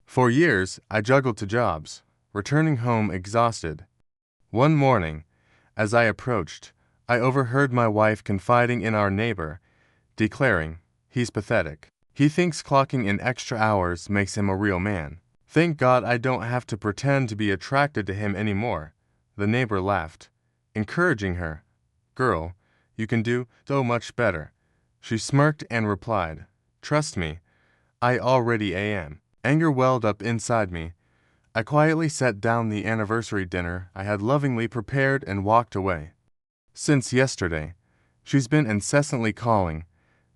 For years, I juggled two jobs, returning home exhausted. One morning, as I approached, I overheard my wife confiding in our neighbor, declaring, "He's pathetic. He thinks clocking in extra hours makes him a real man. Thank God I don't have to pretend to be attracted to him anymore." The neighbor laughed, encouraging her. "Girl, you can do so much better." She smirked and replied, "Trust me, I already am." Anger welled up inside me. I quietly set down the anniversary dinner I had lovingly prepared and walked away. Since yesterday, she's been incessantly calling,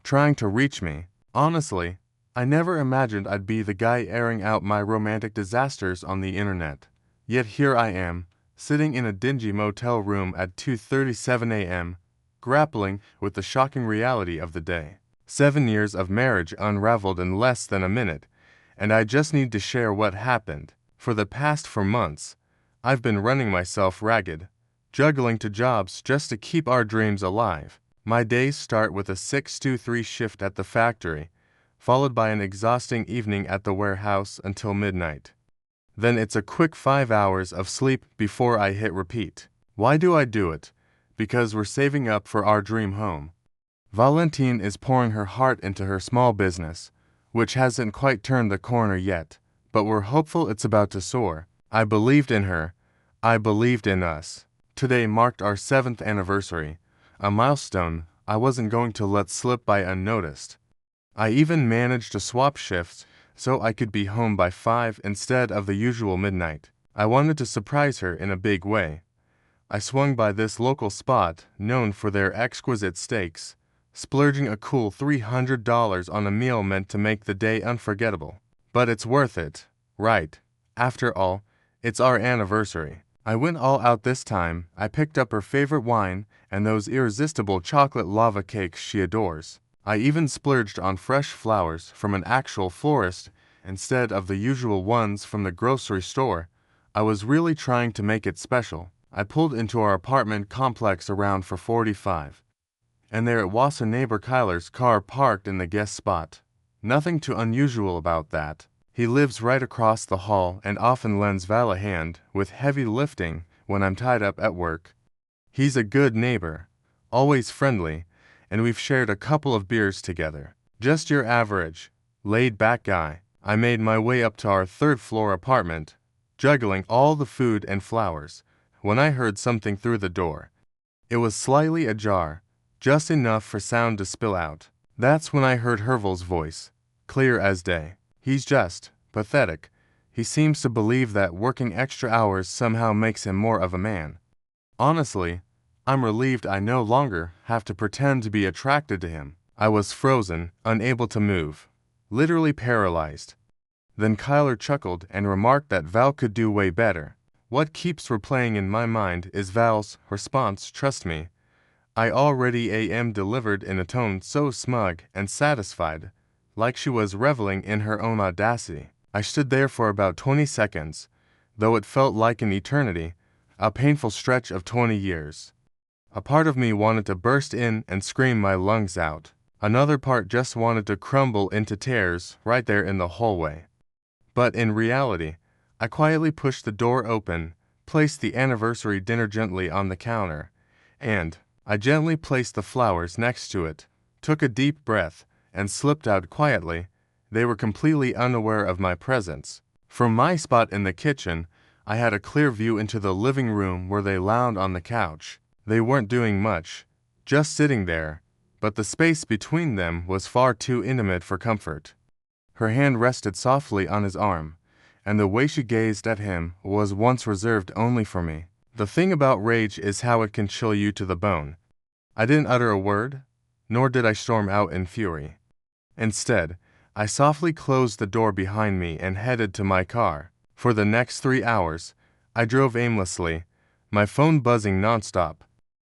trying to reach me. Honestly, I never imagined I'd be the guy airing out my romantic disasters on the internet. Yet here I am, sitting in a dingy motel room at 2:37 a.m., grappling with the shocking reality of the day. 7 years of marriage unraveled in less than a minute, and I just need to share what happened. For the past 4 months, I've been running myself ragged, juggling two jobs just to keep our dreams alive. My days start with a 6 to 3 shift at the factory, followed by an exhausting evening at the warehouse until midnight. Then it's a quick 5 hours of sleep before I hit repeat. Why do I do it? Because we're saving up for our dream home. Valentine is pouring her heart into her small business, which hasn't quite turned the corner yet, but we're hopeful it's about to soar. I believed in her. I believed in us. Today marked our 7th anniversary, a milestone I wasn't going to let slip by unnoticed. I even managed to swap shifts so I could be home by 5 instead of the usual midnight. I wanted to surprise her in a big way. I swung by this local spot known for their exquisite steaks, splurging a cool $300 on a meal meant to make the day unforgettable. But it's worth it, right? After all, it's our anniversary. I went all out this time. I picked up her favorite wine and those irresistible chocolate lava cakes she adores. I even splurged on fresh flowers from an actual florist instead of the usual ones from the grocery store. I was really trying to make it special. I pulled into our apartment complex around 4:45. And there it was, a neighbor Kyler's car parked in the guest spot. Nothing too unusual about that. He lives right across the hall and often lends Val a hand with heavy lifting when I'm tied up at work. He's a good neighbor, always friendly, and we've shared a couple of beers together. Just your average, laid-back guy. I made my way up to our 3rd-floor apartment, juggling all the food and flowers, when I heard something through the door. It was slightly ajar, just enough for sound to spill out. That's when I heard Hervel's voice, clear as day. He's just pathetic. He seems to believe that working extra hours somehow makes him more of a man. Honestly, I'm relieved I no longer have to pretend to be attracted to him. I was frozen, unable to move, literally paralyzed. Then Kyler chuckled and remarked that Val could do way better. What keeps replaying in my mind is Val's response, "Trust me, I already am," delivered in a tone so smug and satisfied, like she was reveling in her own audacity. I stood there for about 20 seconds, though it felt like an eternity, a painful stretch of 20 years. A part of me wanted to burst in and scream my lungs out. Another part just wanted to crumble into tears right there in the hallway. But in reality, I quietly pushed the door open, placed the anniversary dinner gently on the counter, and I gently placed the flowers next to it, took a deep breath, and slipped out quietly. They were completely unaware of my presence. From my spot in the kitchen, I had a clear view into the living room where they lounged on the couch. They weren't doing much, just sitting there, but the space between them was far too intimate for comfort. Her hand rested softly on his arm, and the way she gazed at him was once reserved only for me. The thing about rage is how it can chill you to the bone. I didn't utter a word, nor did I storm out in fury. Instead, I softly closed the door behind me and headed to my car. For the next 3 hours, I drove aimlessly, my phone buzzing nonstop.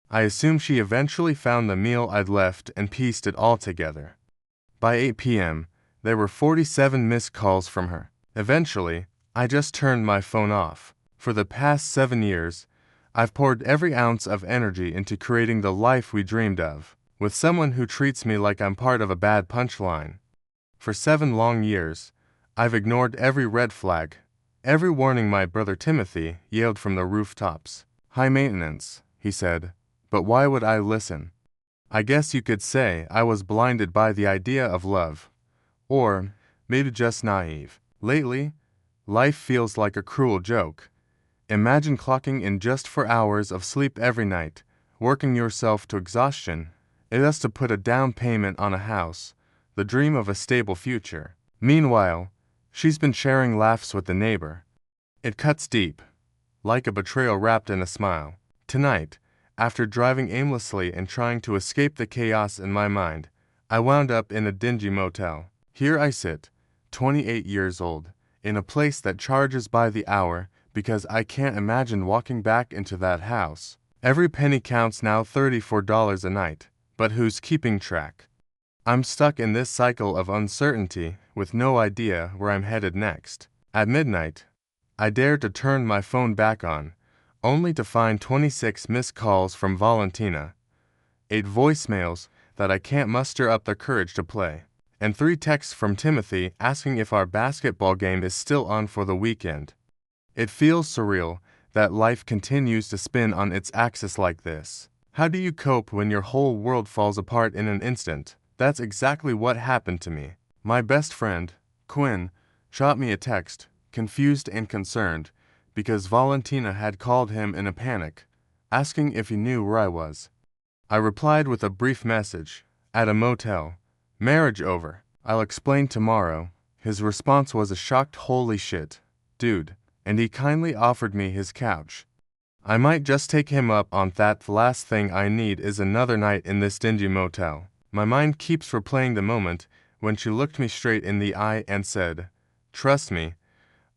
I assumed she eventually found the meal I'd left and pieced it all together. By 8 p.m., there were 47 missed calls from her. Eventually, I just turned my phone off. For the past 7 years, I've poured every ounce of energy into creating the life we dreamed of, with someone who treats me like I'm part of a bad punchline. For 7 long years, I've ignored every red flag, every warning my brother Timothy yelled from the rooftops. High maintenance, he said, but why would I listen? I guess you could say I was blinded by the idea of love. Or maybe just naive. Lately, life feels like a cruel joke. Imagine clocking in just 4 hours of sleep every night, working yourself to exhaustion. It has to put a down payment on a house, the dream of a stable future. Meanwhile, she's been sharing laughs with the neighbor. It cuts deep, like a betrayal wrapped in a smile. Tonight, after driving aimlessly and trying to escape the chaos in my mind, I wound up in a dingy motel. Here I sit, 28 years old, in a place that charges by the hour because I can't imagine walking back into that house. Every penny counts now, $34 a night, but who's keeping track? I'm stuck in this cycle of uncertainty with no idea where I'm headed next. At midnight, I dared to turn my phone back on, only to find 26 missed calls from Valentina, 8 voicemails that I can't muster up the courage to play, and 3 texts from Timothy asking if our basketball game is still on for the weekend. It feels surreal that life continues to spin on its axis like this. How do you cope when your whole world falls apart in an instant? That's exactly what happened to me. My best friend, Quinn, shot me a text, confused and concerned, because Valentina had called him in a panic, asking if he knew where I was. I replied with a brief message, at a motel. Marriage over. I'll explain tomorrow. His response was a shocked holy shit, dude, and he kindly offered me his couch. I might just take him up on that. The last thing I need is another night in this dingy motel. My mind keeps replaying the moment when she looked me straight in the eye and said, "Trust me,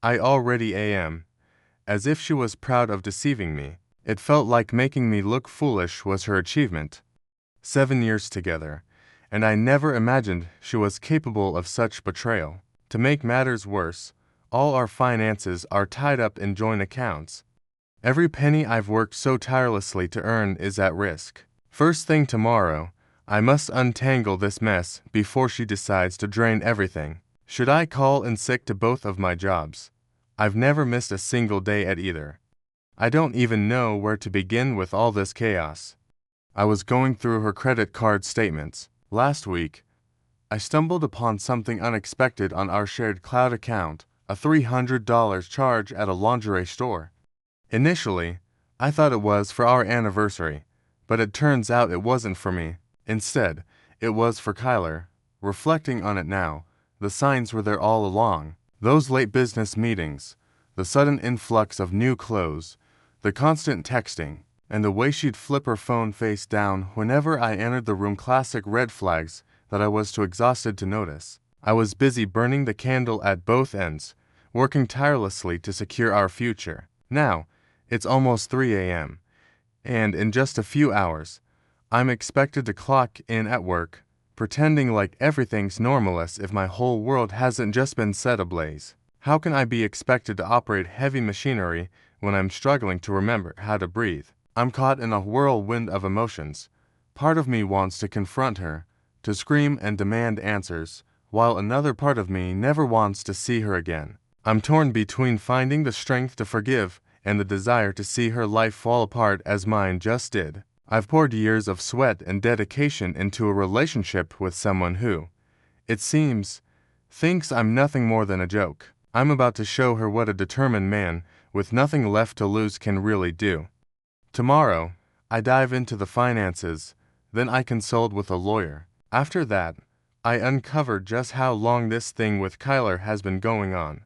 I already am," as if she was proud of deceiving me. It felt like making me look foolish was her achievement. 7 years together, and I never imagined she was capable of such betrayal. To make matters worse, all our finances are tied up in joint accounts. Every penny I've worked so tirelessly to earn is at risk. First thing tomorrow, I must untangle this mess before she decides to drain everything. Should I call in sick to both of my jobs? I've never missed a single day at either. I don't even know where to begin with all this chaos. I was going through her credit card statements. Last week, I stumbled upon something unexpected on our shared cloud account, a $300 charge at a lingerie store. Initially, I thought it was for our anniversary, but it turns out it wasn't for me. Instead, it was for Kyler. Reflecting on it now, the signs were there all along. Those late business meetings, the sudden influx of new clothes, the constant texting, and the way she'd flip her phone face down whenever I entered the room, classic red flags that I was too exhausted to notice. I was busy burning the candle at both ends, working tirelessly to secure our future. Now, it's almost 3 a.m., and in just a few hours, I'm expected to clock in at work, pretending like everything's normal as if my whole world hasn't just been set ablaze. How can I be expected to operate heavy machinery when I'm struggling to remember how to breathe? I'm caught in a whirlwind of emotions. Part of me wants to confront her, to scream and demand answers, while another part of me never wants to see her again. I'm torn between finding the strength to forgive and the desire to see her life fall apart as mine just did. I've poured years of sweat and dedication into a relationship with someone who, it seems, thinks I'm nothing more than a joke. I'm about to show her what a determined man with nothing left to lose can really do. Tomorrow, I dive into the finances, then I consult with a lawyer. After that, I uncover just how long this thing with Kyler has been going on.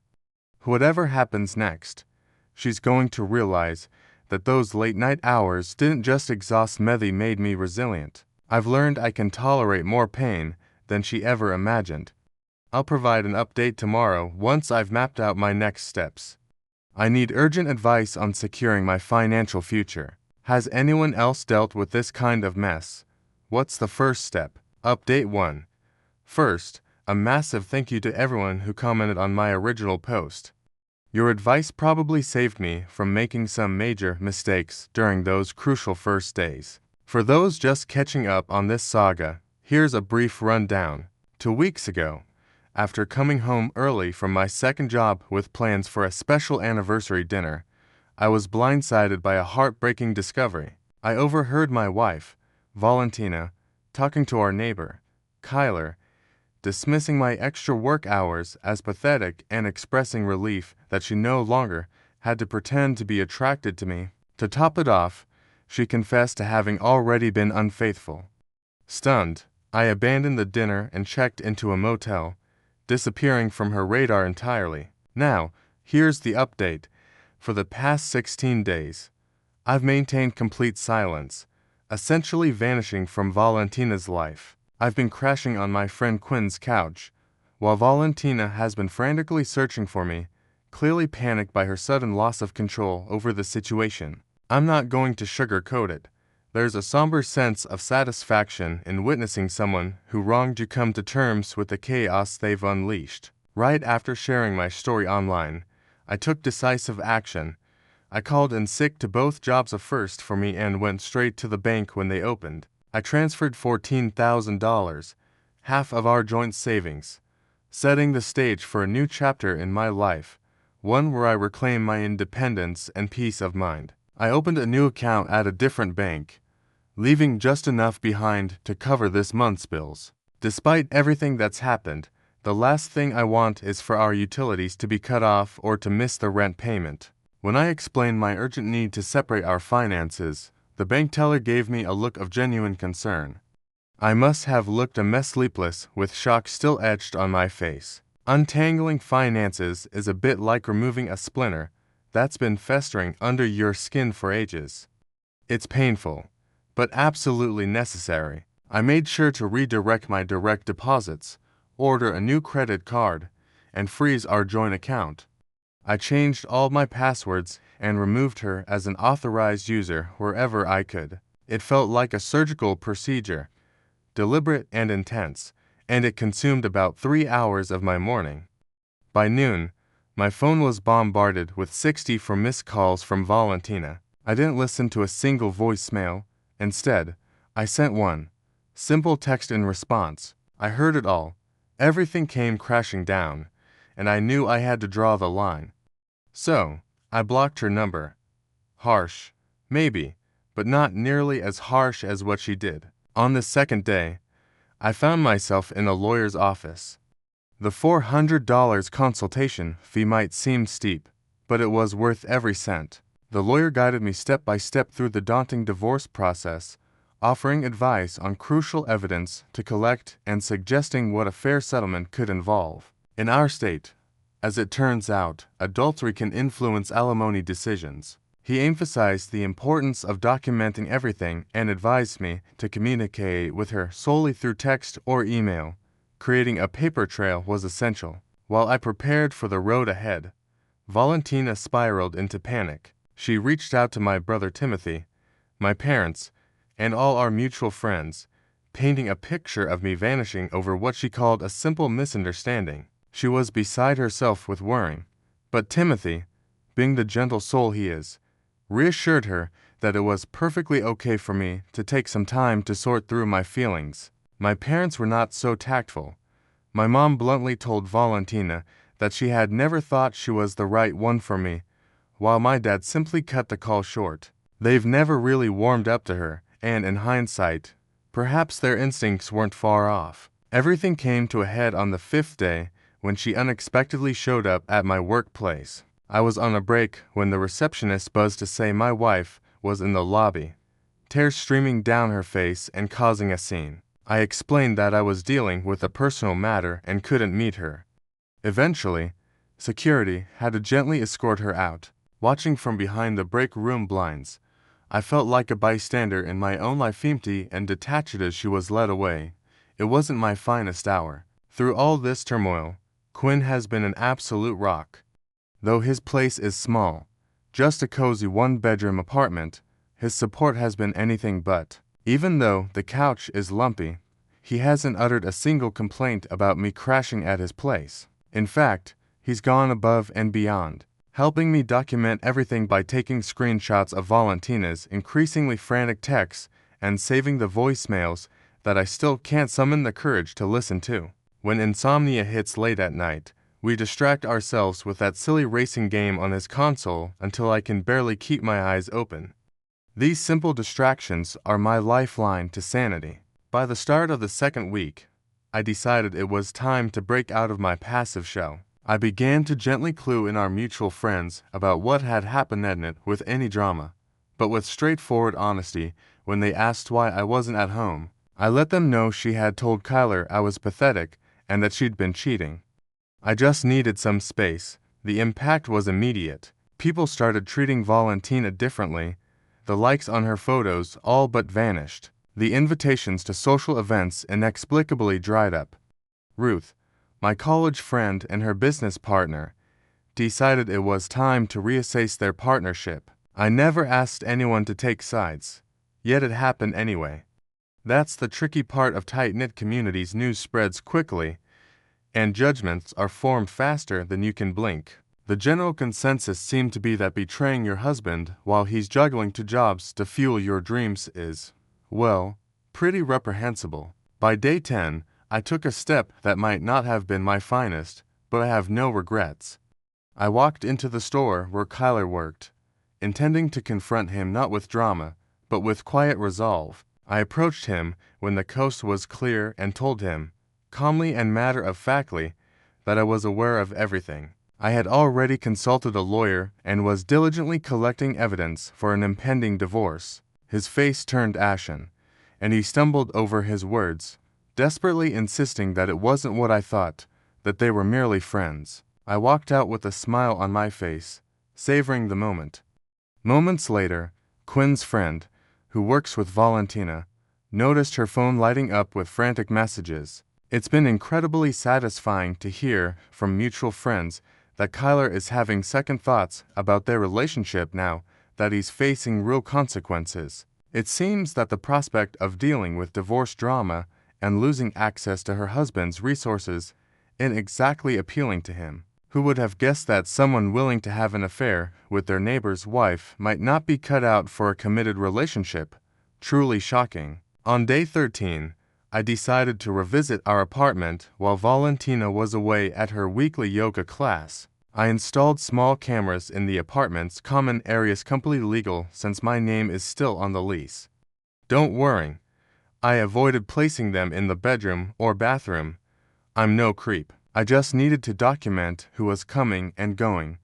Whatever happens next, she's going to realize that those late-night hours didn't just exhaust me, they made me resilient. I've learned I can tolerate more pain than she ever imagined. I'll provide an update tomorrow once I've mapped out my next steps. I need urgent advice on securing my financial future. Has anyone else dealt with this kind of mess? What's the first step? Update 1. First, a massive thank you to everyone who commented on my original post. Your advice probably saved me from making some major mistakes during those crucial first days. For those just catching up on this saga, here's a brief rundown. 2 weeks ago, After coming home early from my second job with plans for a special anniversary dinner, I was blindsided by a heartbreaking discovery. I overheard my wife, Valentina, talking to our neighbor, Kyler, dismissing my extra work hours as pathetic and expressing relief that she no longer had to pretend to be attracted to me. To top it off, she confessed to having already been unfaithful. Stunned, I abandoned the dinner and checked into a motel, disappearing from her radar entirely. Now, here's the update. For the past 16 days, I've maintained complete silence, essentially vanishing from Valentina's life. I've been crashing on my friend Quinn's couch, while Valentina has been frantically searching for me, clearly panicked by her sudden loss of control over the situation. I'm not going to sugarcoat it. There's a somber sense of satisfaction in witnessing someone who wronged you come to terms with the chaos they've unleashed. Right after sharing my story online, I took decisive action. I called in sick to both jobs a first for me and went straight to the bank when they opened. I transferred $14,000, half of our joint savings, setting the stage for a new chapter in my life, one where I reclaim my independence and peace of mind. I opened a new account at a different bank, leaving just enough behind to cover this month's bills. Despite everything that's happened, the last thing I want is for our utilities to be cut off or to miss the rent payment. When I explained my urgent need to separate our finances, the bank teller gave me a look of genuine concern. I must have looked a mess sleepless, with shock still etched on my face. Untangling finances is a bit like removing a splinter that's been festering under your skin for ages. It's painful, but absolutely necessary. I made sure to redirect my direct deposits, order a new credit card, and freeze our joint account. I changed all my passwords and removed her as an authorized user wherever I could. It felt like a surgical procedure, deliberate and intense, and it consumed about 3 hours of my morning. By noon, my phone was bombarded with 64 missed calls from Valentina. I didn't listen to a single voicemail. Instead, I sent one simple text in response. I heard it all. Everything came crashing down, and I knew I had to draw the line. So, I blocked her number. Harsh, maybe, but not nearly as harsh as what she did. On the second day, I found myself in a lawyer's office. The $400 consultation fee might seem steep, but it was worth every cent. The lawyer guided me step by step through the daunting divorce process, offering advice on crucial evidence to collect and suggesting what a fair settlement could involve. In our state, as it turns out, adultery can influence alimony decisions. He emphasized the importance of documenting everything and advised me to communicate with her solely through text or email. Creating a paper trail was essential. While I prepared for the road ahead, Valentina spiraled into panic. She reached out to my brother Timothy, my parents, and all our mutual friends, painting a picture of me vanishing over what she called a simple misunderstanding. She was beside herself with worry, but Timothy, being the gentle soul he is, reassured her that it was perfectly okay for me to take some time to sort through my feelings. My parents were not so tactful. My mom bluntly told Valentina that she had never thought she was the right one for me, while my dad simply cut the call short. They've never really warmed up to her, and in hindsight, perhaps their instincts weren't far off. Everything came to a head on the 5th day when she unexpectedly showed up at my workplace. I was on a break when the receptionist buzzed to say my wife was in the lobby, tears streaming down her face and causing a scene. I explained that I was dealing with a personal matter and couldn't meet her. Eventually, security had to gently escort her out. Watching from behind the break room blinds, I felt like a bystander in my own life, empty and detached as she was led away. It wasn't my finest hour. Through all this turmoil, Quinn has been an absolute rock. Though his place is small, just a cozy one-bedroom apartment, his support has been anything but. Even though the couch is lumpy, he hasn't uttered a single complaint about me crashing at his place. In fact, he's gone above and beyond, helping me document everything by taking screenshots of Valentina's increasingly frantic texts and saving the voicemails that I still can't summon the courage to listen to. When insomnia hits late at night, we distract ourselves with that silly racing game on his console until I can barely keep my eyes open. These simple distractions are my lifeline to sanity. By the start of the second week, I decided it was time to break out of my passive shell. I began to gently clue in our mutual friends about what had happened in it with any drama, but with straightforward honesty. When they asked why I wasn't at home, I let them know she had told Kyler I was pathetic and that she'd been cheating. I just needed some space. The impact was immediate. People started treating Valentina differently. The likes on her photos all but vanished. The invitations to social events inexplicably dried up. Ruth, my college friend and her business partner, decided it was time to reassess their partnership. I never asked anyone to take sides, yet it happened anyway. That's the tricky part of tight-knit communities. News spreads quickly, and judgments are formed faster than you can blink. The general consensus seemed to be that betraying your husband while he's juggling two jobs to fuel your dreams is, well, pretty reprehensible. By day 10, I took a step that might not have been my finest, but I have no regrets. I walked into the store where Kyler worked, intending to confront him not with drama, but with quiet resolve. I approached him when the coast was clear and told him, calmly and matter-of-factly, that I was aware of everything. I had already consulted a lawyer and was diligently collecting evidence for an impending divorce. His face turned ashen, and he stumbled over his words, desperately insisting that it wasn't what I thought, that they were merely friends. I walked out with a smile on my face, savoring the moment. Moments later, Quinn's friend, who works with Valentina, noticed her phone lighting up with frantic messages. It's been incredibly satisfying to hear from mutual friends that Kyler is having second thoughts about their relationship now that he's facing real consequences. It seems that the prospect of dealing with divorce drama and losing access to her husband's resources isn't exactly appealing to him. Who would have guessed that someone willing to have an affair with their neighbor's wife might not be cut out for a committed relationship? Truly shocking. On day 13, I decided to revisit our apartment while Valentina was away at her weekly yoga class. I installed small cameras in the apartment's common areas, completely legal since my name is still on the lease. Don't worry, I avoided placing them in the bedroom or bathroom. I'm no creep. I just needed to document who was coming and going,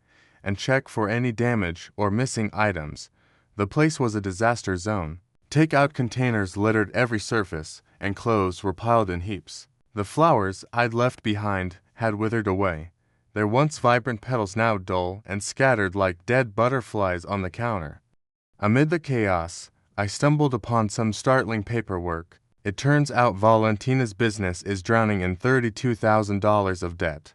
and check for any damage or missing items. The place was a disaster zone. Take-out containers littered every surface, and clothes were piled in heaps. The flowers I'd left behind had withered away, their once vibrant petals now dull and scattered like dead butterflies on the counter. Amid the chaos, I stumbled upon some startling paperwork. It turns out Valentina's business is drowning in $32,000 of debt.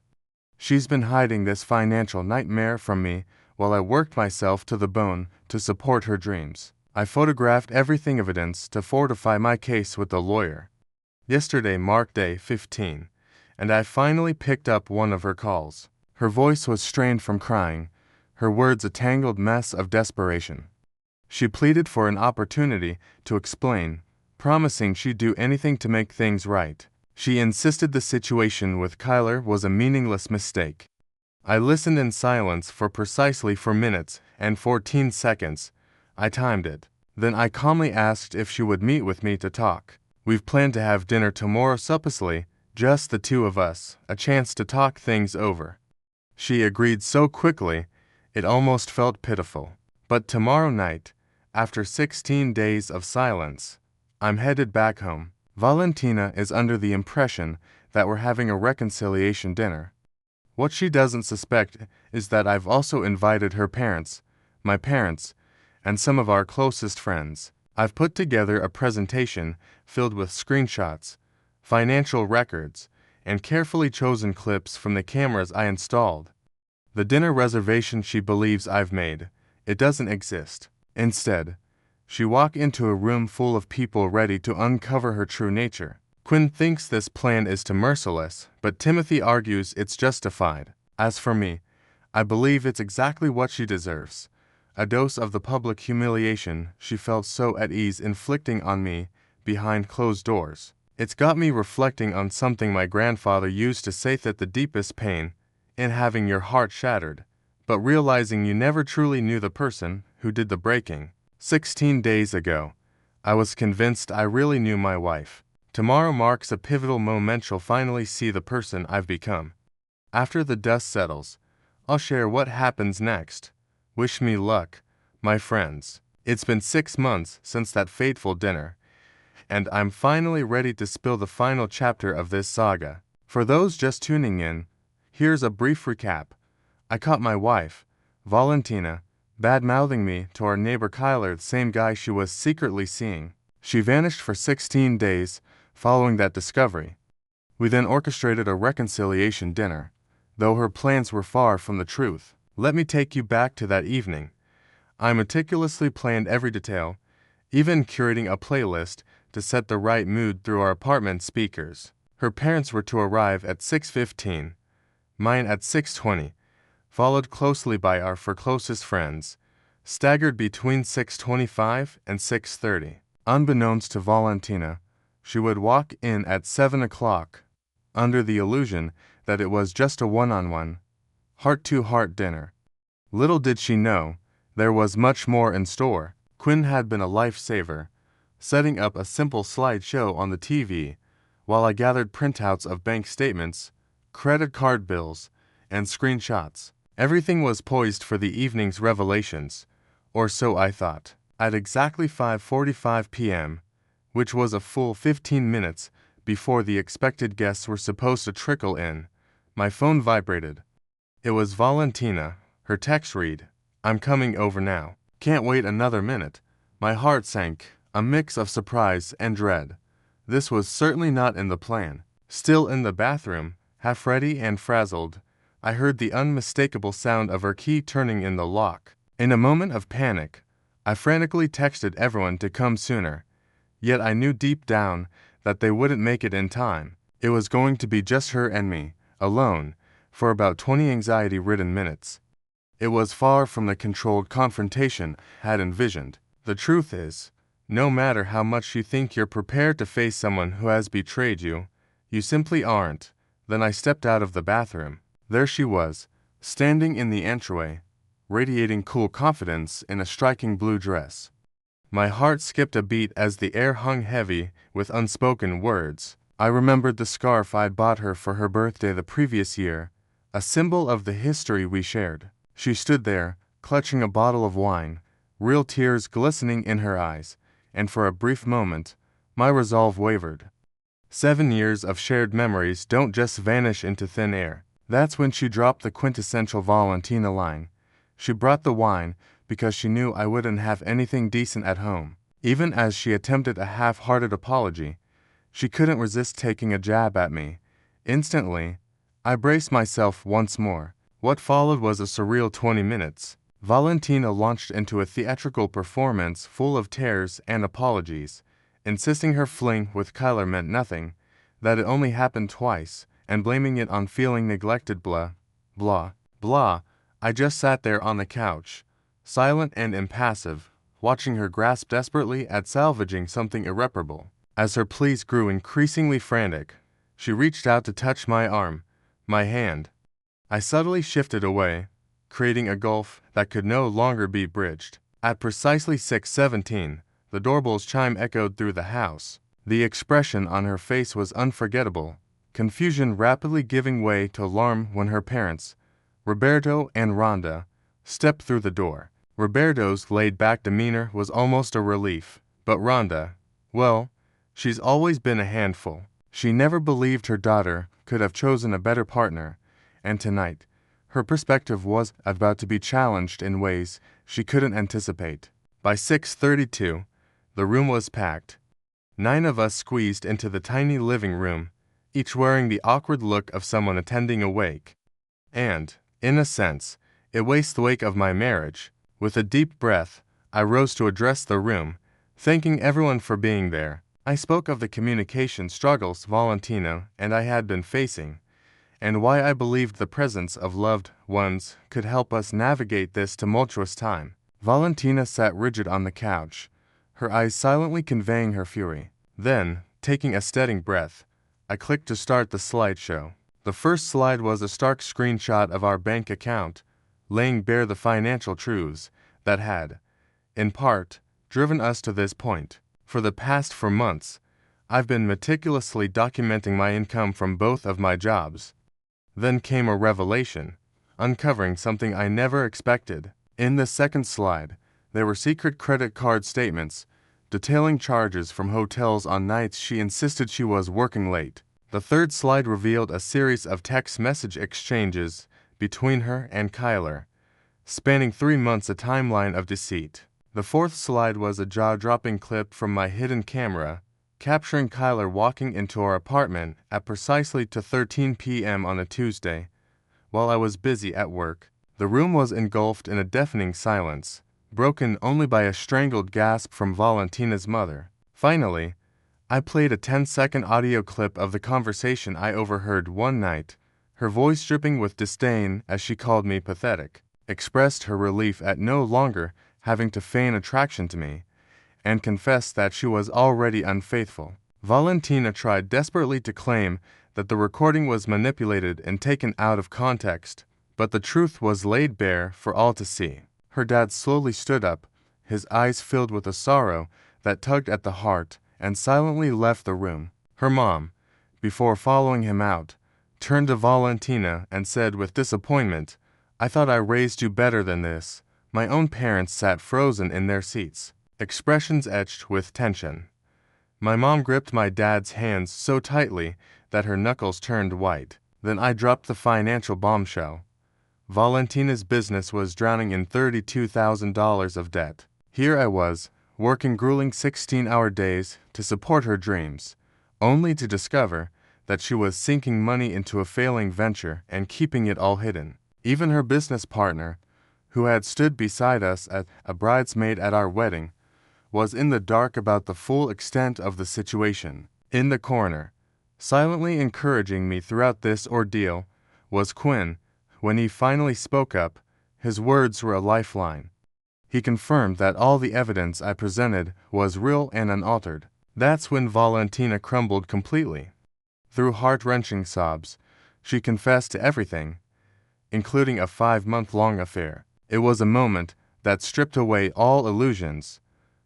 She's been hiding this financial nightmare from me while I worked myself to the bone to support her dreams. I photographed everything evidence to fortify my case with the lawyer. Yesterday marked day 15, and I finally picked up one of her calls. Her voice was strained from crying, her words a tangled mess of desperation. She pleaded for an opportunity to explain, promising she'd do anything to make things right. She insisted the situation with Kyler was a meaningless mistake. I listened in silence for precisely 4 minutes and 14 seconds. I timed it. Then I calmly asked if she would meet with me to talk. We've planned to have dinner tomorrow supposedly, just the two of us, a chance to talk things over. She agreed so quickly, it almost felt pitiful. But tomorrow night, after 16 days of silence, I'm headed back home. Valentina is under the impression that we're having a reconciliation dinner. What she doesn't suspect is that I've also invited her parents, my parents, and some of our closest friends. I've put together a presentation filled with screenshots, financial records, and carefully chosen clips from the cameras I installed. The dinner reservation she believes I've made, it doesn't exist. Instead, she walked into a room full of people ready to uncover her true nature. Quinn thinks this plan is too merciless, but Timothy argues it's justified. As for me, I believe it's exactly what she deserves. A dose of the public humiliation she felt so at ease inflicting on me behind closed doors. It's got me reflecting on something my grandfather used to say, that the deepest pain in having your heart shattered, but realizing you never truly knew the person who did the breaking. 16 days ago, I was convinced I really knew my wife. Tomorrow marks a pivotal moment. She'll finally see the person I've become. After the dust settles, I'll share what happens next. Wish me luck, my friends. It's been 6 months since that fateful dinner, and I'm finally ready to spill the final chapter of this saga. For those just tuning in, here's a brief recap. I caught my wife, Valentina, bad-mouthing me to our neighbor Kyler, the same guy she was secretly seeing. She vanished for 16 days following that discovery. We then orchestrated a reconciliation dinner, though her plans were far from the truth. Let me take you back to that evening. I meticulously planned every detail, even curating a playlist to set the right mood through our apartment speakers. Her parents were to arrive at 6:15, mine at 6:20, followed closely by our four closest friends, staggered between 6:25 and 6:30. Unbeknownst to Valentina, she would walk in at 7 o'clock, under the illusion that it was just a one-on-one, heart-to-heart dinner. Little did she know, there was much more in store. Quinn had been a lifesaver, setting up a simple slideshow on the TV, while I gathered printouts of bank statements, credit card bills, and screenshots. Everything was poised for the evening's revelations, or so I thought. At exactly 5:45 p.m., which was a full 15 minutes before the expected guests were supposed to trickle in, my phone vibrated. It was Valentina. Her text read, "I'm coming over now. Can't wait another minute." My heart sank, a mix of surprise and dread. This was certainly not in the plan. Still in the bathroom, half ready and frazzled, I heard the unmistakable sound of her key turning in the lock. In a moment of panic, I frantically texted everyone to come sooner, yet I knew deep down that they wouldn't make it in time. It was going to be just her and me, alone, for about 20 anxiety-ridden minutes. It was far from the controlled confrontation I had envisioned. The truth is, no matter how much you think you're prepared to face someone who has betrayed you, you simply aren't. Then I stepped out of the bathroom. There she was, standing in the entryway, radiating cool confidence in a striking blue dress. My heart skipped a beat as the air hung heavy with unspoken words. I remembered the scarf I'd bought her for her birthday the previous year, a symbol of the history we shared. She stood there, clutching a bottle of wine, real tears glistening in her eyes, and for a brief moment, my resolve wavered. 7 years of shared memories don't just vanish into thin air. That's when she dropped the quintessential Valentina line. She brought the wine because she knew I wouldn't have anything decent at home. Even as she attempted a half-hearted apology, she couldn't resist taking a jab at me. Instantly, I braced myself once more. What followed was a surreal 20 minutes. Valentina launched into a theatrical performance full of tears and apologies, insisting her fling with Kyler meant nothing, that it only happened twice, and blaming it on feeling neglected. Blah, blah, blah. I just sat there on the couch, silent and impassive, watching her grasp desperately at salvaging something irreparable. As her pleas grew increasingly frantic, she reached out to touch my arm, my hand. I subtly shifted away, creating a gulf that could no longer be bridged. At precisely 6:17, the doorbell's chime echoed through the house. The expression on her face was unforgettable, confusion rapidly giving way to alarm when her parents, Roberto and Rhonda, stepped through the door. Roberto's laid-back demeanor was almost a relief, but Rhonda, well, she's always been a handful. She never believed her daughter could have chosen a better partner, and tonight, her perspective was about to be challenged in ways she couldn't anticipate. By 6:32, the room was packed. 9 of us squeezed into the tiny living room, each wearing the awkward look of someone attending a wake. And, in a sense, it was the wake of my marriage. With a deep breath, I rose to address the room, thanking everyone for being there. I spoke of the communication struggles Valentina and I had been facing, and why I believed the presence of loved ones could help us navigate this tumultuous time. Valentina sat rigid on the couch, her eyes silently conveying her fury. Then, Taking a steady breath, I clicked to start the slideshow. The first slide was a stark screenshot of our bank account, laying bare the financial truths that had, in part, driven us to this point. For the past 4 months, I've been meticulously documenting my income from both of my jobs. Then came a revelation, uncovering something I never expected. In the second slide, there were secret credit card statements, detailing charges from hotels on nights she insisted she was working late. The third slide revealed a series of text message exchanges between her and Kyler, spanning 3 months, a timeline of deceit. The fourth slide was a jaw-dropping clip from my hidden camera, capturing Kyler walking into our apartment at precisely 2:13 p.m. on a Tuesday, while I was busy at work. The room was engulfed in a deafening silence, broken only by a strangled gasp from Valentina's mother. Finally, I played a 10-second audio clip of the conversation I overheard one night, her voice dripping with disdain as she called me pathetic, expressed her relief at no longer having to feign attraction to me, and confessed that she was already unfaithful. Valentina tried desperately to claim that the recording was manipulated and taken out of context, but the truth was laid bare for all to see. Her dad slowly stood up, his eyes filled with a sorrow that tugged at the heart, and silently left the room. Her mom, before following him out, turned to Valentina and said with disappointment, "I thought I raised you better than this." My own parents sat frozen in their seats, expressions etched with tension. My mom gripped my dad's hands so tightly that her knuckles turned white. Then I dropped the financial bombshell. Valentina's business was drowning in $32,000 of debt. Here I was, working grueling 16-hour days to support her dreams, only to discover that she was sinking money into a failing venture and keeping it all hidden. Even her business partner, who had stood beside us as a bridesmaid at our wedding, was in the dark about the full extent of the situation. In the corner, silently encouraging me throughout this ordeal, was Quinn. When he finally spoke up, his words were a lifeline. He confirmed that all the evidence I presented was real and unaltered. That's when Valentina crumbled completely. Through heart-wrenching sobs, she confessed to everything, including a 5-month-long affair. It was a moment that stripped away all illusions,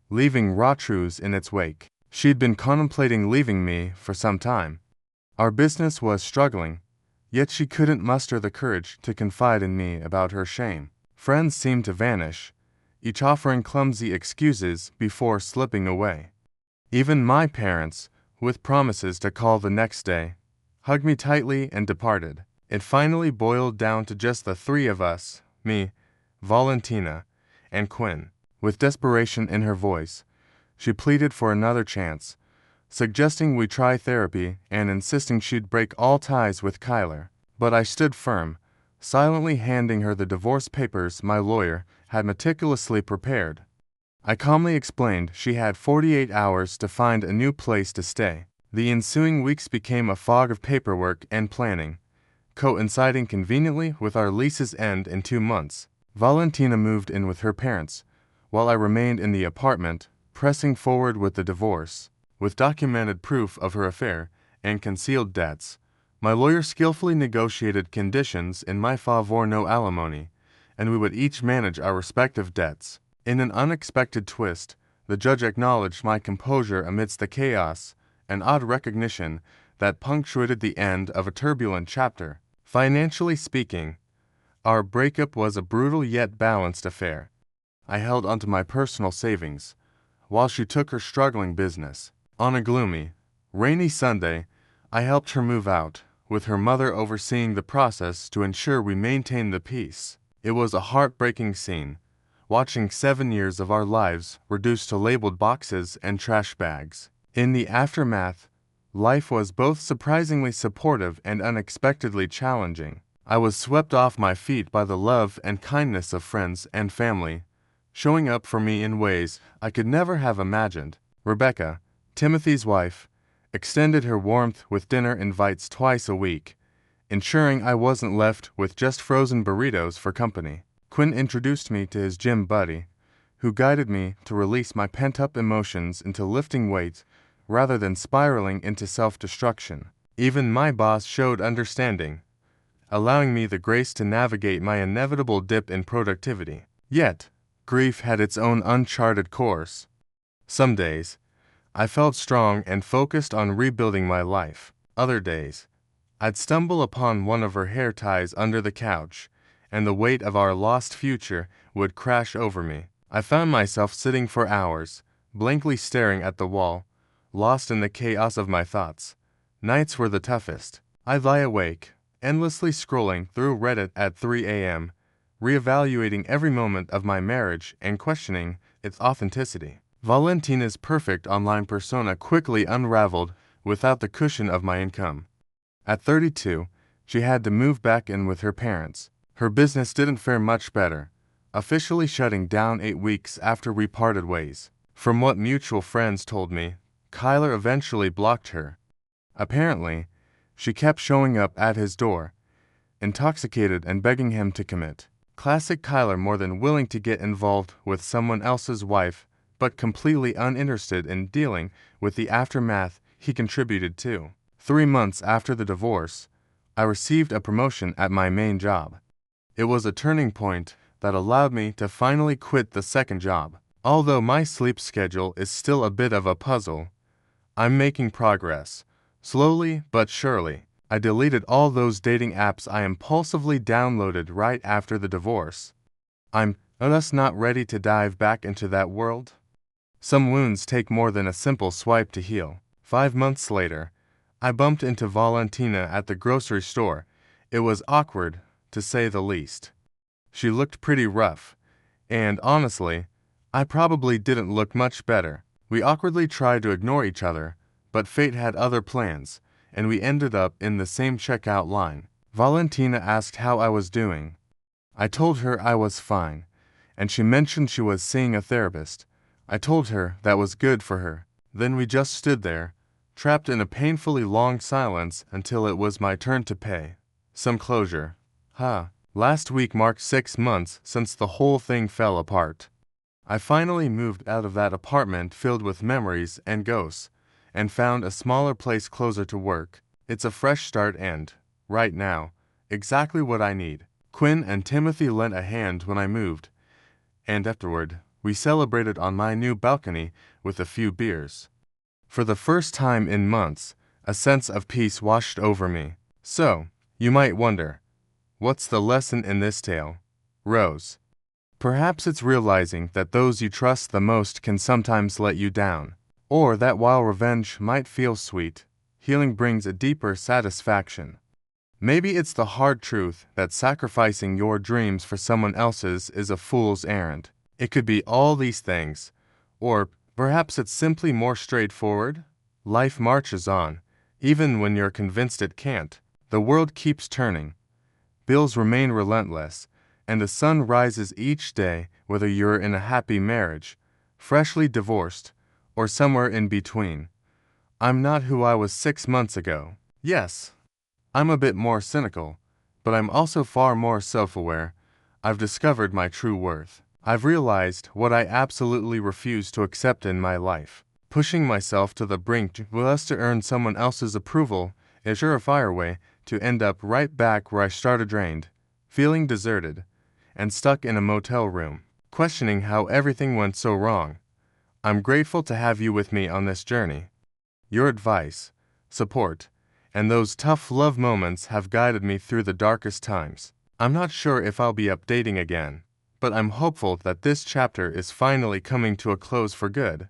leaving raw truths in its wake. She'd been contemplating leaving me for some time. Our business was struggling, yet she couldn't muster the courage to confide in me about her shame. Friends seemed to vanish, each offering clumsy excuses before slipping away. Even my parents, with promises to call the next day, hugged me tightly and departed. It finally boiled down to just the three of us, me, Valentina, and Quinn. With desperation in her voice, she pleaded for another chance, suggesting we try therapy and insisting she'd break all ties with Kyler. But I stood firm, silently handing her the divorce papers my lawyer had meticulously prepared. I calmly explained she had 48 hours to find a new place to stay. The ensuing weeks became a fog of paperwork and planning, coinciding conveniently with our lease's end in 2 months. Valentina moved in with her parents, while I remained in the apartment, pressing forward with the divorce. With documented proof of her affair and concealed debts, my lawyer skillfully negotiated conditions in my favor: no alimony, and we would each manage our respective debts. In an unexpected twist, the judge acknowledged my composure amidst the chaos, an odd recognition that punctuated the end of a turbulent chapter. Financially speaking, our breakup was a brutal yet balanced affair. I held onto my personal savings, while she took her struggling business. On a gloomy, rainy Sunday, I helped her move out, with her mother overseeing the process to ensure we maintained the peace. It was a heartbreaking scene, watching 7 years of our lives reduced to labeled boxes and trash bags. In the aftermath, life was both surprisingly supportive and unexpectedly challenging. I was swept off my feet by the love and kindness of friends and family, showing up for me in ways I could never have imagined. Rebecca, Timothy's wife, extended her warmth with dinner invites twice a week, ensuring I wasn't left with just frozen burritos for company. Quinn introduced me to his gym buddy, who guided me to release my pent-up emotions into lifting weights, rather than spiraling into self-destruction. Even my boss showed understanding, allowing me the grace to navigate my inevitable dip in productivity. Yet, grief had its own uncharted course. Some days, I felt strong and focused on rebuilding my life. Other days, I'd stumble upon one of her hair ties under the couch, and the weight of our lost future would crash over me. I found myself sitting for hours, blankly staring at the wall, lost in the chaos of my thoughts. Nights were the toughest. I'd lie awake, endlessly scrolling through Reddit at 3 a.m., reevaluating every moment of my marriage and questioning its authenticity. Valentina's perfect online persona quickly unraveled without the cushion of my income. At 32, she had to move back in with her parents. Her business didn't fare much better, officially shutting down 8 weeks after we parted ways. From what mutual friends told me, Kyler eventually blocked her. Apparently, she kept showing up at his door, intoxicated and begging him to commit. Classic Kyler, more than willing to get involved with someone else's wife, but completely uninterested in dealing with the aftermath he contributed to. 3 months after the divorce, I received a promotion at my main job. It was a turning point that allowed me to finally quit the second job. Although my sleep schedule is still a bit of a puzzle, I'm making progress, slowly but surely. I deleted all those dating apps I impulsively downloaded right after the divorce. I'm just not ready to dive back into that world. Some wounds take more than a simple swipe to heal. 5 months later, I bumped into Valentina at the grocery store. It was awkward, to say the least. She looked pretty rough, and honestly, I probably didn't look much better. We awkwardly tried to ignore each other, but fate had other plans, and we ended up in the same checkout line. Valentina asked how I was doing. I told her I was fine, and she mentioned she was seeing a therapist. I told her that was good for her. Then we just stood there, trapped in a painfully long silence until it was my turn to pay. Some closure. Last week marked 6 months since the whole thing fell apart. I finally moved out of that apartment filled with memories and ghosts, and found a smaller place closer to work. It's a fresh start and, right now, exactly what I need. Quinn and Timothy lent a hand when I moved, and afterward, we celebrated on my new balcony with a few beers. For the first time in months, a sense of peace washed over me. So, you might wonder, what's the lesson in this tale? Rose. Perhaps it's realizing that those you trust the most can sometimes let you down, or that while revenge might feel sweet, healing brings a deeper satisfaction. Maybe it's the hard truth that sacrificing your dreams for someone else's is a fool's errand. It could be all these things, or perhaps it's simply more straightforward. Life marches on, even when you're convinced it can't. The world keeps turning, bills remain relentless, and the sun rises each day whether you're in a happy marriage, freshly divorced, or somewhere in between. I'm not who I was 6 months ago. Yes, I'm a bit more cynical, but I'm also far more self-aware. I've discovered my true worth. I've realized what I absolutely refuse to accept in my life. Pushing myself to the brink just to earn someone else's approval is a surefire way to end up right back where I started, drained, feeling deserted, and stuck in a motel room, questioning how everything went so wrong. I'm grateful to have you with me on this journey. Your advice, support, and those tough love moments have guided me through the darkest times. I'm not sure if I'll be updating again, but I'm hopeful that this chapter is finally coming to a close for good.